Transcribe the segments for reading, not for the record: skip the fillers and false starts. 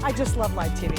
I just love live TV.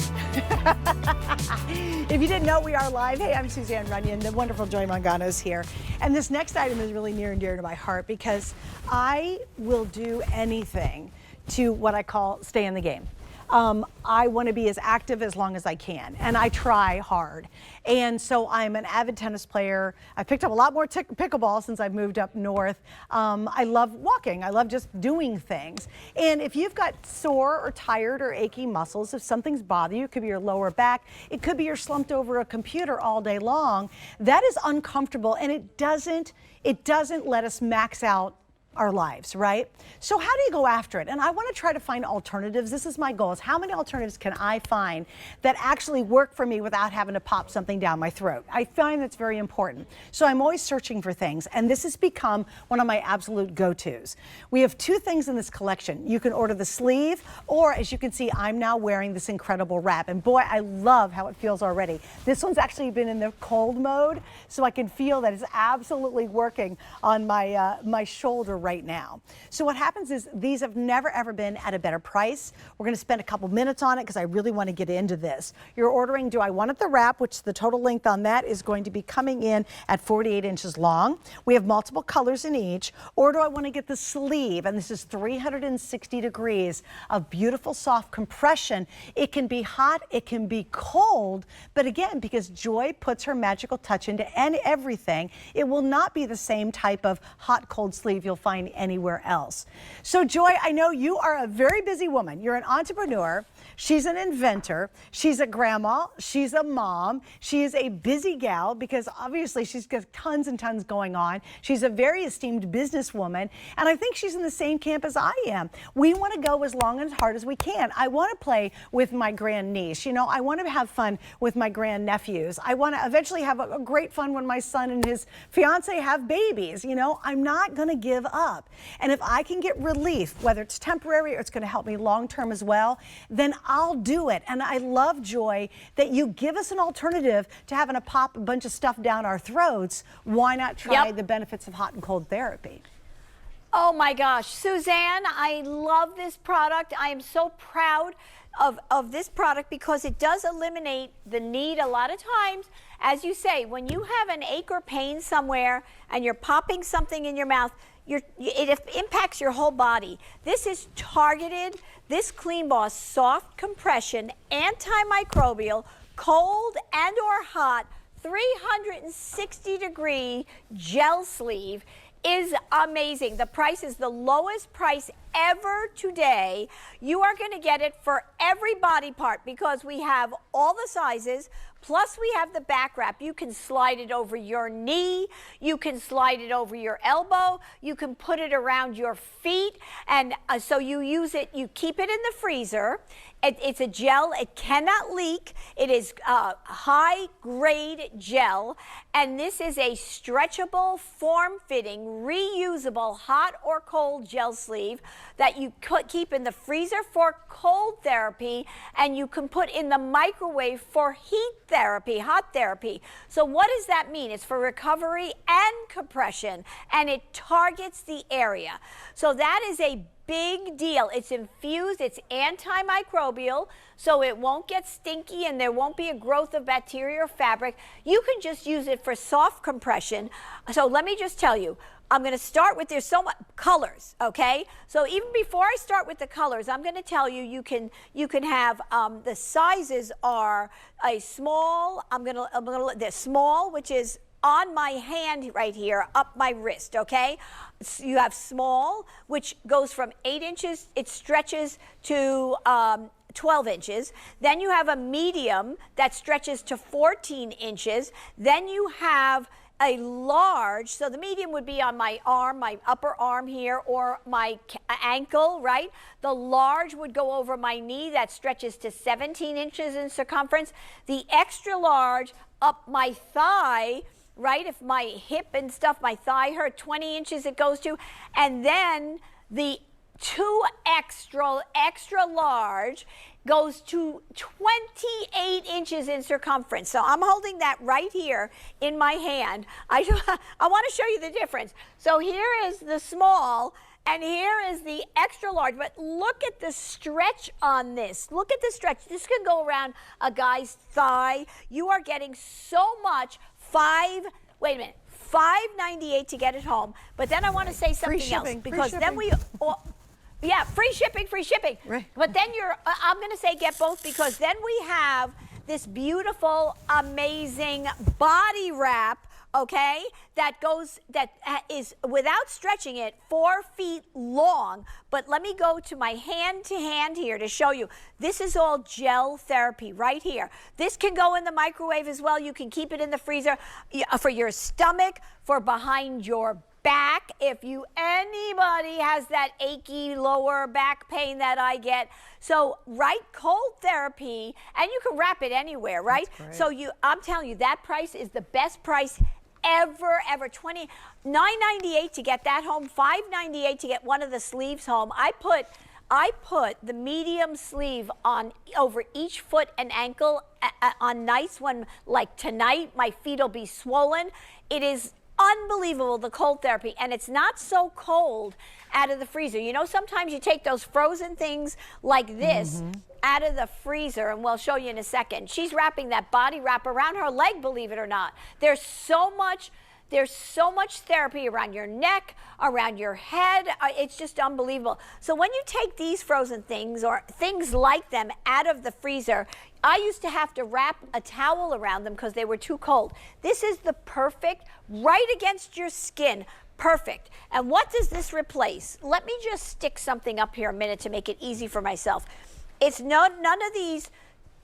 If you didn't know, we are live. Hey, I'm Suzanne Runyon. The wonderful Joy Mangano is here. And this next item is really near and dear to my heart because I will do anything to what I call stay in the game. I want to be as active as long as I can, and I try hard. And so I'm an avid tennis player. I picked up a lot more pickleball since I've moved up north. I love walking. I love just doing things. And if you've got sore or tired or achy muscles, if something's bothering you, it could be your lower back, it could be you're slumped over a computer all day long, that is uncomfortable, and it doesn't let us max out our lives, right? So how do you go after it? And I want to try to find alternatives. This is my goal, is how many alternatives can I find that actually work for me without having to pop something down my throat? I find that's very important. So I'm always searching for things, and this has become one of my absolute go-tos. We have two things in this collection. You can order the sleeve, or as you can see, I'm now wearing this incredible wrap. And boy, I love how it feels already. This one's actually been in the cold mode, so I can feel that it's absolutely working on my, my shoulder right now. So what happens is these have never ever been at a better price. We're going to spend a couple minutes on it because I really want to get into this. You're ordering, do I want it the wrap, which the total length on that is going to be coming in at 48 inches long. We have multiple colors in each. Or do I want to get the sleeve? And this is 360 degrees of beautiful soft compression. It can be hot, it can be cold, but again, because Joy puts her magical touch into everything, it will not be the same type of hot cold sleeve you'll find anywhere else. So Joy, I know you are a very busy woman. You're an entrepreneur. She's an inventor. She's a grandma. She's a mom. She is a busy gal because obviously she's got tons and tons going on. She's a very esteemed businesswoman, and I think she's in the same camp as I am. We want to go as long and as hard as we can. I want to play with my grandniece. You know, I want to have fun with my grandnephews. I want to eventually have a great fun when my son and his fiance have babies. You know, I'm not going to give up. And if I can get relief, whether it's temporary or it's going to help me long term as well, then I'll do it. And I love, Joy, that you give us an alternative to having to pop a bunch of stuff down our throats. Why not try the benefits of hot and cold therapy? Oh my gosh, Suzanne, I love this product. I am so proud of this product because it does eliminate the need a lot of times. As you say, when you have an ache or pain somewhere and you're popping something in your mouth, it impacts your whole body. This is targeted. This CleanBoss soft compression, antimicrobial, cold and or hot, 360 degree gel sleeve is amazing. The price is the lowest price ever today. You are going to get it for every body part because we have all the sizes, plus we have the back wrap. You can slide it over your knee, you can slide it over your elbow, you can put it around your feet, and so you use it, you keep it in the freezer. It's a gel, it cannot leak. It is high grade gel, and this is a stretchable, form-fitting, reusable hot or cold gel sleeve that you keep in the freezer for cold therapy, and you can put in the microwave for heat therapy, hot therapy. So what does that mean? It's for recovery and compression, and it targets the area. So that is a big deal. It's infused, it's antimicrobial, so it won't get stinky and there won't be a growth of bacteria or fabric. You can just use it for soft compression. So let me just tell you, I'm going to start with, there's so much colors, okay? So even before I start with the colors, I'm going to tell you, you can have, the sizes are a small, the small, which is on my hand right here, up my wrist, okay? So you have small, which goes from 8 inches, it stretches to 12 inches. Then you have a medium that stretches to 14 inches. Then you have a large, so the medium would be on my arm, my upper arm here, or my ankle, right? The large would go over my knee, that stretches to 17 inches in circumference. The extra large up my thigh, right? If my hip and stuff, my thigh hurt, 20 inches it goes to. And then the 2 extra large goes to 28 inches in circumference. So I'm holding that right here in my hand. I want to show you the difference. So here is the small, And here is the extra large, but look at the stretch on this. Look at the stretch. This can go around a guy's thigh. You are getting so much. Wait a minute, $5.98 to get it home. But then I want to say something else, because then yeah, free shipping. Right. But then I'm going to say get both, because then we have this beautiful, amazing body wrap, okay, that is, without stretching it, 4 feet long. But let me go to my hand here to show you. This is all gel therapy right here. This can go in the microwave as well. You can keep it in the freezer for your stomach, for behind your back. If anybody has that achy lower back pain that I get. So, right, cold therapy, and you can wrap it anywhere, right? So I'm telling you, that price is the best price ever. $9.98 to get that home, $5.98 to get one of the sleeves home. I put the medium sleeve on over each foot and ankle on nights when, like tonight, my feet will be swollen. It is unbelievable, the cold therapy, and it's not so cold out of the freezer. You know, sometimes you take those frozen things like this out of the freezer, and we'll show you in a second. She's wrapping that body wrap around her leg, believe it or not. There's so much therapy around your neck, around your head. It's just unbelievable. So when you take these frozen things or things like them out of the freezer, I used to have to wrap a towel around them because they were too cold. This is the perfect, right against your skin, perfect. And what does this replace? Let me just stick something up here a minute to make it easy for myself. It's none of these,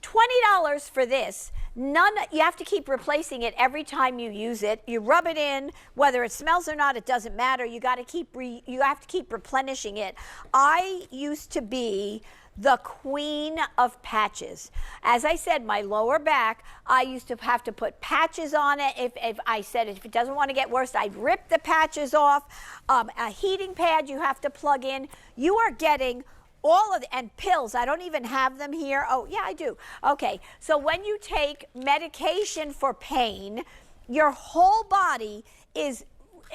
$20 for this. You have to keep replacing it every time you use it. You rub it in, whether it smells or not, it doesn't matter. You have to keep replenishing it. I used to be the queen of patches. As I said, my lower back, I used to have to put patches on it. If it doesn't want to get worse, I'd rip the patches off. A heating pad you have to plug in. You are getting all of and pills. I don't even have them here. Oh, yeah, I do. Okay, so when you take medication for pain, your whole body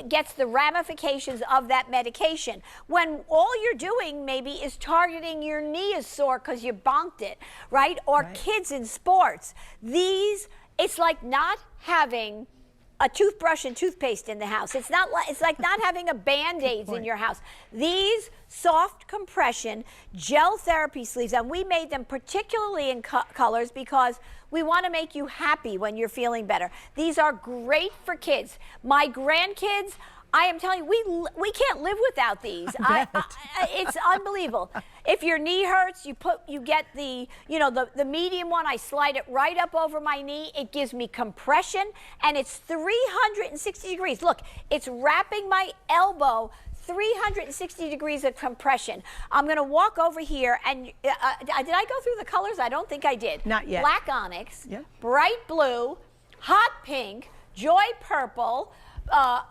gets the ramifications of that medication. When all you're doing maybe is targeting your knee is sore because you bonked it, right? Or kids in sports. It's like not having a toothbrush and toothpaste in the house. It's like not having a Band-Aids in your house. These soft compression gel therapy sleeves, and we made them particularly in colors because we want to make you happy when you're feeling better. These are great for kids. My grandkids, I am telling you, we can't live without these. It's unbelievable. If your knee hurts, you get the medium one. I slide it right up over my knee. It gives me compression, and it's 360 degrees. Look, it's wrapping my elbow 360 degrees of compression. I'm going to walk over here, and did I go through the colors? I don't think I did. Not yet. Black onyx, bright blue, hot pink, joy purple,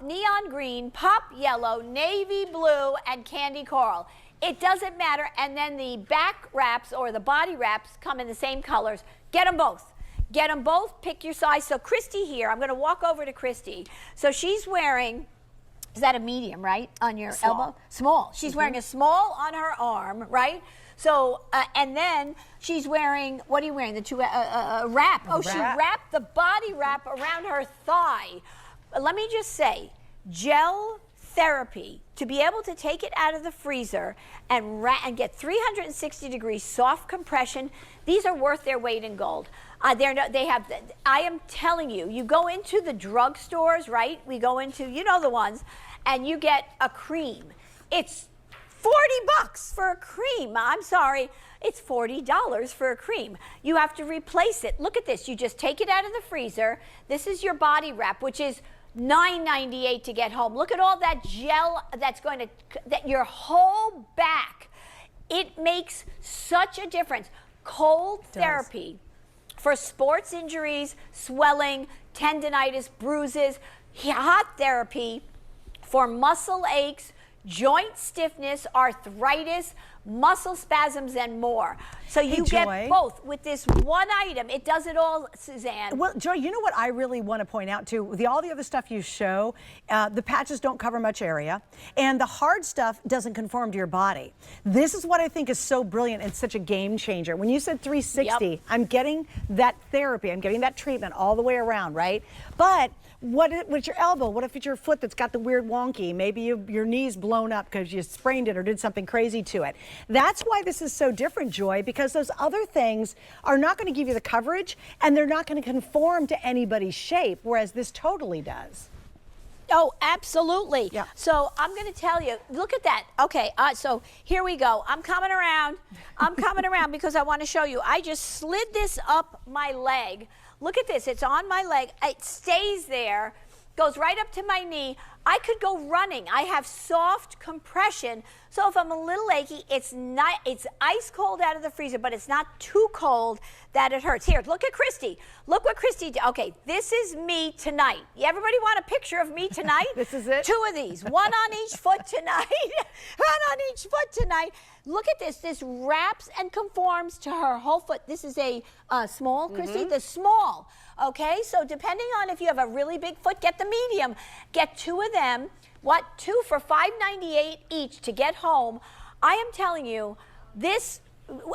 neon green, pop yellow, navy blue, and candy coral. It doesn't matter. And then the back wraps or the body wraps come in the same colors. Get them both. Get them both. Pick your size. So Christy here, I'm going to walk over to Christy. So she's wearing, is that a medium, right? On your elbow? Small. She's wearing a small on her arm, right? So, and then she's wearing, what are you wearing? The two, wrap. Oh, she wrapped the body wrap around her thigh. Let me just say, gel therapy, to be able to take it out of the freezer and get 360 degrees soft compression, these are worth their weight in gold. I am telling you, you go into the drugstores, right? We go into, the ones, and you get a cream. It's $40 for a cream. I'm sorry, it's $40 for a cream. You have to replace it. Look at this. You just take it out of the freezer. This is your body wrap, which is $9.98 to get home. Look at all that gel that's going to, your whole back. It makes such a difference. Cold therapy for sports injuries, swelling, tendinitis, bruises. Hot therapy for muscle aches, joint stiffness, arthritis, muscle spasms, and more. So you get both with this one item. It does it all, Suzanne. Well, Joy, you know what I really want to point out too? All the other stuff you show, the patches don't cover much area, and the hard stuff doesn't conform to your body. This is what I think is so brilliant and such a game changer. When you said 360, I'm getting that therapy, I'm getting that treatment all the way around, right? But what's your elbow? What if it's your foot that's got the weird wonky? Maybe your knee's blown up because you sprained it or did something crazy to it. That's why this is so different, Joy, because those other things are not going to give you the coverage and they're not going to conform to anybody's shape, whereas this totally does. Oh, absolutely. Yeah. So I'm going to tell you, look at that. Okay, so here we go. I'm coming around. I'm coming around because I want to show you. I just slid this up my leg. Look at this. It's on my leg. It stays there, goes right up to my knee. I could go running. I have soft compression. So if I'm a little achy, it's ice cold out of the freezer, but it's not too cold that it hurts. Here, look at Christy. Look what Christy did. Okay, this is me tonight. Everybody want a picture of me tonight? This is it? 2 of these. One on each foot tonight. One on each foot tonight. Look at this. This wraps and conforms to her whole foot. This is a small, Christy, the small. Okay, so depending on if you have a really big foot, get the medium. Get 2 of them. What? 2 for $5.98 each to get home. I am telling you, this,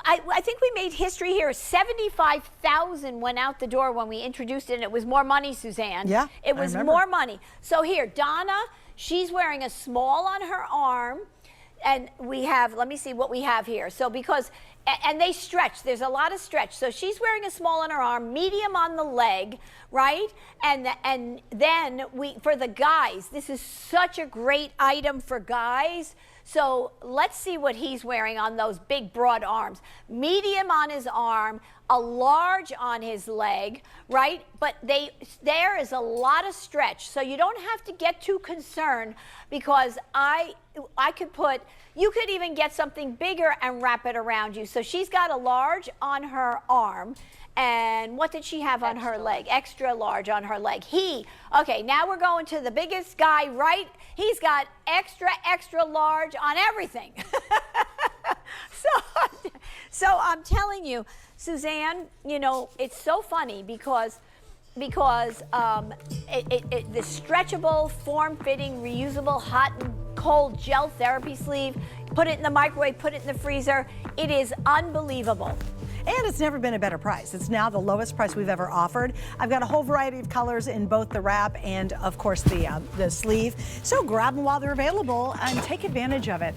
I think we made history here. 75,000 went out the door when we introduced it, and it was more money, Suzanne. Yeah, it was more money. So here, Donna, she's wearing a small on her arm. And we have, let me see what we have here. So because, and they stretch, there's a lot of stretch. So she's wearing a small on her arm, medium on the leg, right? And then for the guys, this is such a great item for guys. So let's see what he's wearing on those big broad arms. Medium on his arm, a large on his leg, right? But there is a lot of stretch. So you don't have to get too concerned because you could even get something bigger and wrap it around you. So she's got a large on her arm. And what did she have on her leg? Extra large on her leg. Okay, now we're going to the biggest guy, right? He's got extra, extra large on everything. So I'm telling you, Suzanne, you know, it's so funny because the stretchable, form-fitting, reusable, hot and cold gel therapy sleeve, put it in the microwave, put it in the freezer. It is unbelievable. And it's never been a better price. It's now the lowest price we've ever offered. I've got a whole variety of colors in both the wrap and, of course, the sleeve. So grab them while they're available and take advantage of it.